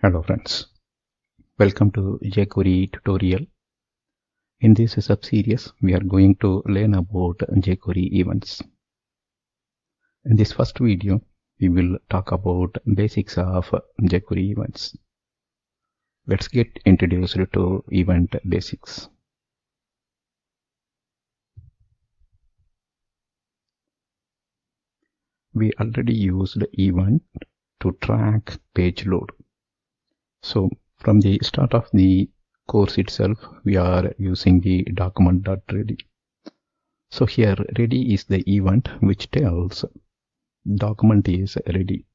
Hello friends, welcome to JQuery tutorial. In this sub-series, we are going to learn about JQuery events. In this first video, we will talk about basics of JQuery events. Let's get introduced to event basics. We already used event to track page load. So from the start of the course itself, we are using the document.ready. So here ready is the event which tells document is ready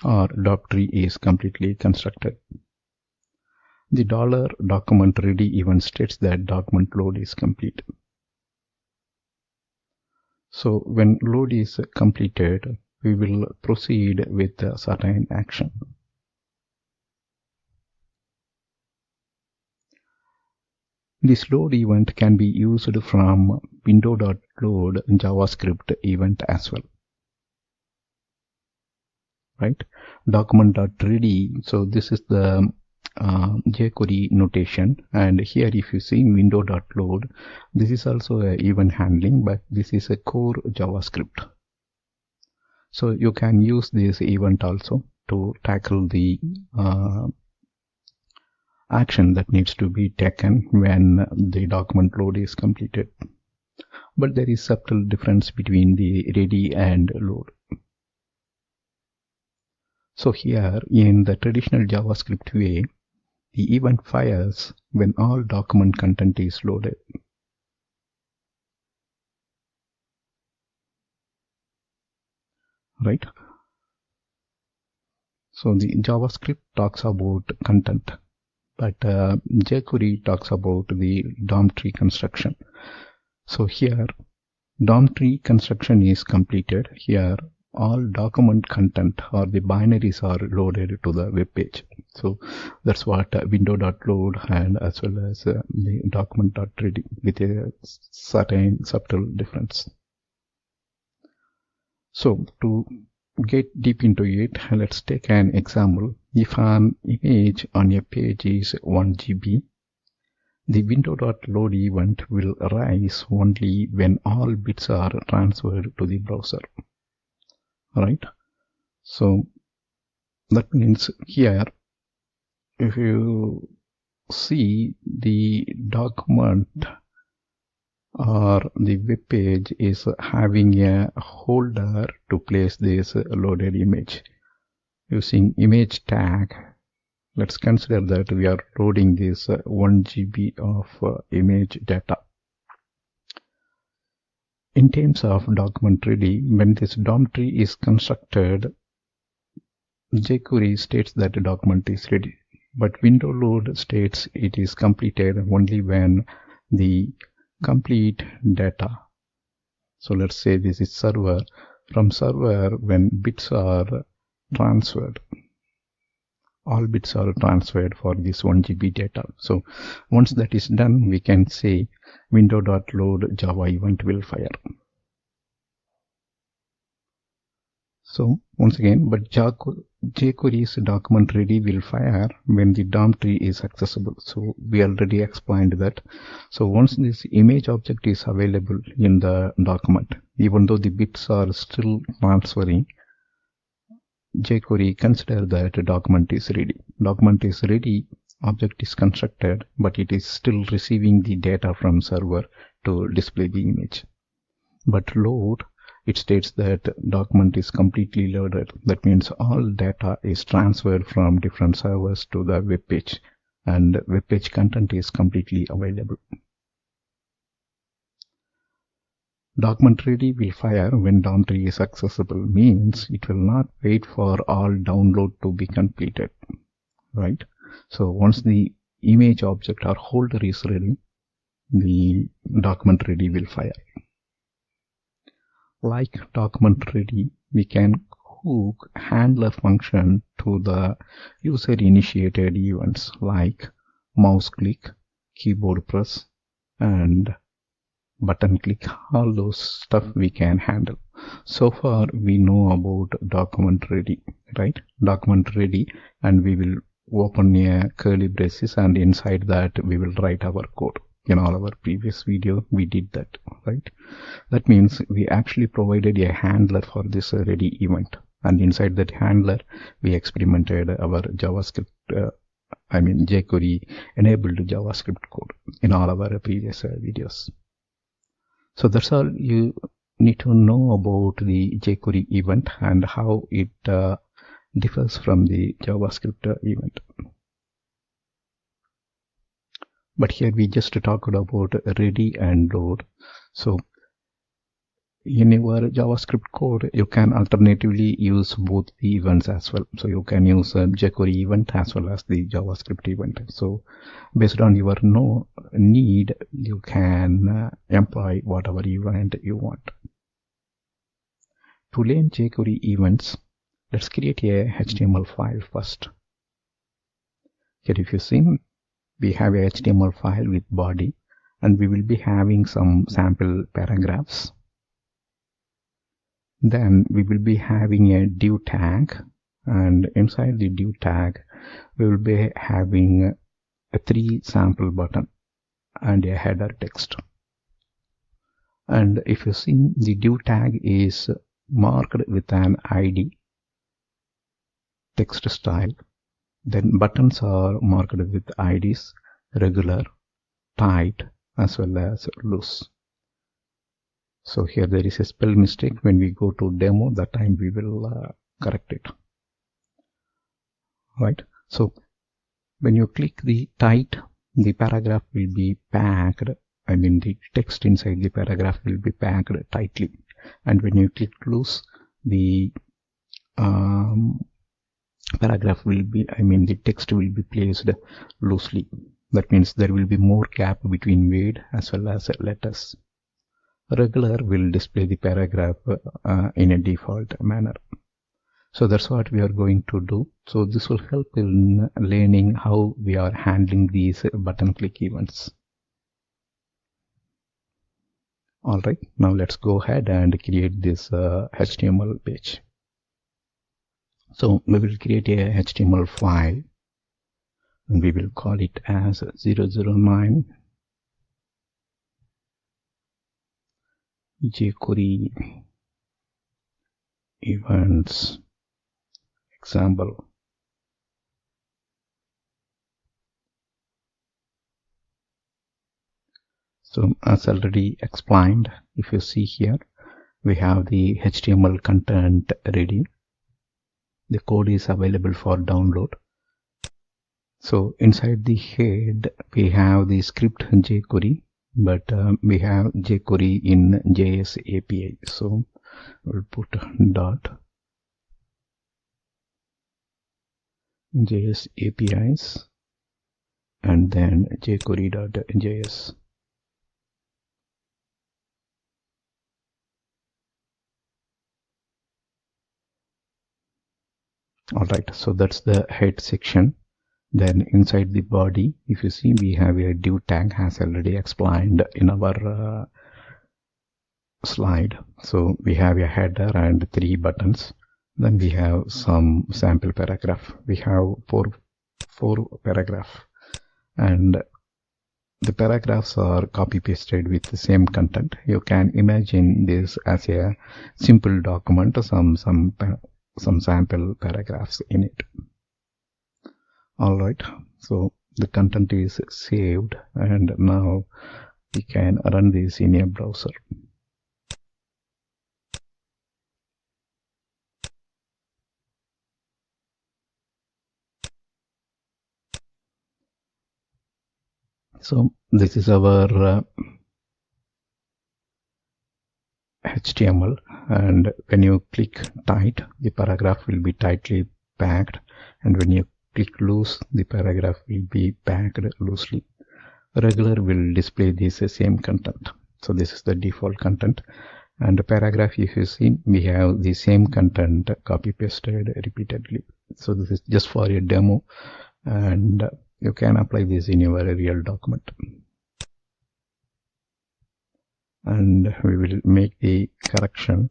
or doc tree is completely constructed. The $document ready event states that document load is complete. So when load is completed, we will proceed with a certain action. This load event can be used from window.load JavaScript event as well. Right? Document.ready. So this is the jQuery notation, and here if you see window.load, this is also a event handling, but this is a core JavaScript. So you can use this event also to tackle the action that needs to be taken when the document load is completed. But there is subtle difference between the ready and load. So here in the traditional JavaScript way, the event fires when all document content is loaded. Right? So the JavaScript talks about content, but jQuery talks about the DOM tree construction. So here DOM tree construction is completed. Here all document content or the binaries are loaded to the web page. So that's what window.load and as well as the document.ready with a certain subtle difference. So to get deep into it, let's take an example. If an image on a page is 1 GB, the window.load event will arise only when all bits are transferred to the browser. Right? So that means here, if you see the document or the web page is having a holder to place this loaded image. Using image tag, let's consider that we are loading this 1 GB of image data. In terms of document ready, when this DOM tree is constructed, jQuery states that the document is ready, but window load states it is completed only when the complete data. So let's say this is server. From server, when bits are transferred, all bits are transferred for this 1 GB data. So once that is done, we can say window.load Java event will fire. So once again, but jQuery's document ready will fire when the DOM tree is accessible. So we already explained that. So once this image object is available in the document, even though the bits are still transferring, jQuery consider that the document is ready. Document is ready, object is constructed, but it is still receiving the data from server to display the image. But load, it states that document is completely loaded. That means all data is transferred from different servers to the web page, and web page content is completely available. Document ready will fire when DOM tree is accessible, means it will not wait for all download to be completed. Right? So once the image object or holder is ready, the document ready will fire. Like document ready, we can hook handler function to the user initiated events like mouse click, keyboard press, and button click. All those stuff we can handle. So far we know about document ready, right? Document ready, and we will open a curly braces, and inside that we will write our code. In all our previous video we did that, right? That means we actually provided a handler for this ready event, and inside that handler we experimented our JavaScript jQuery enabled JavaScript code in all our previous videos. So that's all you need to know about the jQuery event and how it differs from the JavaScript event. But here we just talked about ready and load. So in your JavaScript code, you can alternatively use both the events as well. So you can use jQuery event as well as the JavaScript event. So based on your need, you can employ whatever event you want. To learn jQuery events, let's create a HTML file first. Here if you see, we have a HTML file with body, and we will be having some sample paragraphs. Then we will be having a div tag, and inside the div tag we will be having a 3 sample button and a header text. And if you see, the div tag is marked with an ID text style. Then buttons are marked with IDs regular, tight, as well as loose. So here there is a spell mistake. When we go to demo, that time we will correct it. Right. So when you click the tight, the paragraph will be packed. The text inside the paragraph will be packed tightly. And when you click loose, the paragraph will be, the text will be placed loosely. That means there will be more gap between word as well as letters. Regular will display the paragraph in a default manner. So that's what we are going to do. So this will help in learning how we are handling these button click events. Alright, now let's go ahead and create this HTML page. So we will create a HTML file, and we will call it as 009 jQuery Events example. So as already explained, if you see here, we have the HTML content ready. The code is available for download. So inside the head we have the script jQuery, but we have jQuery in JS API. So we'll put dot JS APIs and then jQuery.js. Alright, so that's the head section. Then inside the body, if you see, we have a div tag as already explained in our slide. So we have a header and 3 buttons. Then we have some sample paragraph. We have four paragraphs, and the paragraphs are copy pasted with the same content. You can imagine this as a simple document, some sample paragraphs in it. Alright, so the content is saved, and now we can run this in a browser. So this is our HTML, and when you click tight, the paragraph will be tightly packed, and when you click loose, the paragraph will be packed loosely. Regular will display this same content. So this is the default content, and the paragraph, if you see, we have the same content copy pasted repeatedly. So this is just for a demo, and you can apply this in your real document. And we will make the correction.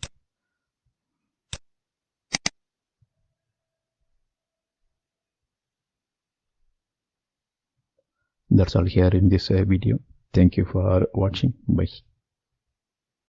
That's all here in this video. Thank you for watching. Bye.